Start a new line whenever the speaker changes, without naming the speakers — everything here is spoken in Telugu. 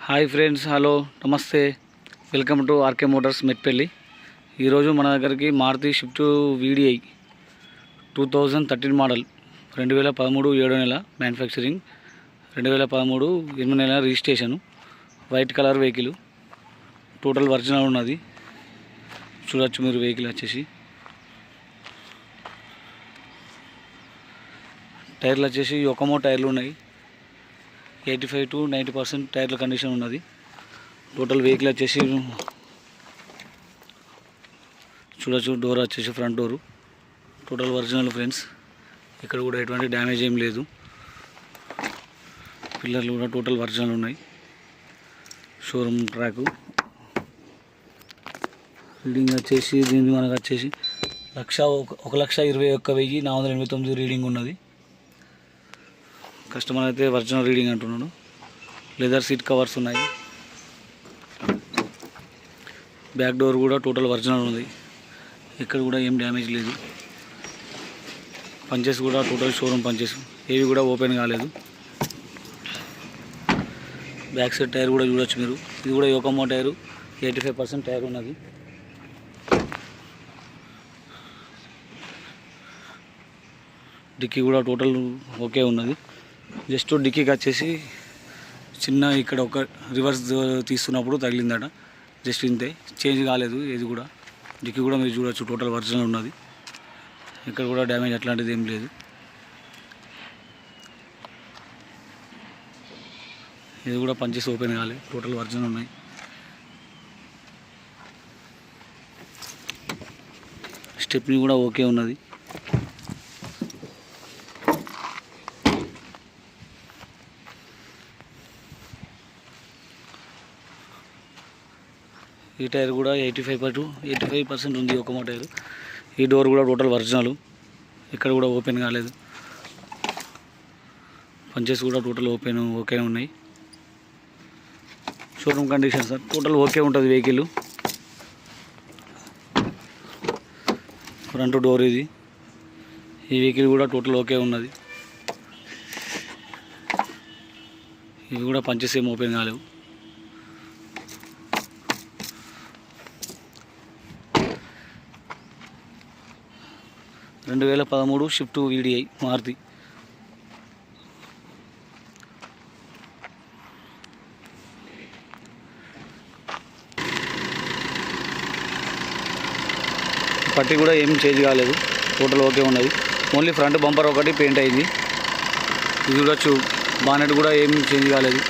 హాయ్ ఫ్రెండ్స్, హలో, నమస్తే. Welcome to RK Motors Metpally. ఈరోజు మన దగ్గరికి మారుతి షిఫ్ట్ వీడిఐ 2013 మోడల్, 2013 7 నెల మ్యానుఫ్యాక్చరింగ్, 2013 8 నెల registration, white colour vehicle, total original ఉన్నది. చూడొచ్చు మీరు వెహికల్ వచ్చేసి. టైర్లు వచ్చేసి ఒకమో టైర్లు ఉన్నాయి. 85 to 90% టైర్ల కండిషన్ ఉన్నది. టోటల్ వెహికల్ వచ్చేసి చూడొచ్చు. డోర్ వచ్చేసి front door total original friends. ఇక్కడ కూడా ఎటువంటి డ్యామేజ్ ఏం లేదు. పిల్లర్లు కూడా టోటల్ ఒరిజినల్ ఉన్నాయి. షోరూమ్ ట్రాకు రీడింగ్ వచ్చేసి దీనికి మనకు వచ్చేసి 1,21,489 రీడింగ్ ఉన్నది. కస్టమర్ అయితే ఒరిజినల్ రీడింగ్ అంటున్నాడు. లెదర్ సీట్ కవర్స్ ఉన్నాయి. బ్యాక్ డోర్ కూడా టోటల్ ఒరిజినల్ ఉంది. ఇక్కడ కూడా ఏం డ్యామేజ్ లేదు. పంచెస్ కూడా టోటల్ షోరూమ్ పంచెస్, ఏవి కూడా ఓపెన్ కాలేదు. బ్యాక్ సైడ్ టైర్ కూడా చూడొచ్చు మీరు. ఇది కూడా యోకమో టైరు, 85% టైర్ ఉన్నది. డిక్కీ కూడా టోటల్ ఓకే ఉన్నది. జస్ట్ డిక్కీకి వచ్చేసి చిన్న ఇక్కడ ఒక రివర్స్ తీస్తున్నప్పుడు తగిలిందట. జస్ట్ ఇంతే, చేంజ్ కాలేదు ఏది కూడా. డిక్కీ కూడా మీరు చూడవచ్చు టోటల్ ఒరిజినల్ ఉన్నది. ఇక్కడ కూడా డ్యామేజ్ అట్లాంటిది ఏం లేదు. ఇది కూడా పంచెస్ ఓపెన్ కాలేదు, టోటల్ ఒరిజినల్ ఉన్నాయి. స్టెప్నీ కూడా ఓకే ఉన్నది. ఈ టైర్ కూడా 85% ఉంది, ఒకమో టైరు. ఈ డోర్ కూడా టోటల్ ఒరిజినల్, ఇక్కడ కూడా ఓపెన్ కాలేదు. పంచెస్ కూడా టోటల్ ఓకే ఉన్నాయి. Showroom condition sir, total okay ఉంటుంది వెహికల్. ఫ్రంట్ డోర్ ఇది. ఈ వెహికల్ కూడా టోటల్ ఓకే ఉన్నది. ఇవి కూడా పంచెస్ ఏం ఓపెన్ కాలేవు. 2013 షిఫ్ట్ వీడిఐ మారుతి. పట్టి కూడా ఏం చేంజ్ కాలేదు, టోటల్ ఓకే ఉన్నది. ఓన్లీ ఫ్రంట్ బంపర్ ఒకటి పెయింట్ అయింది. ఇది చూడొచ్చు, బానెట్ కూడా ఏం చేంజ్ కాలేదు.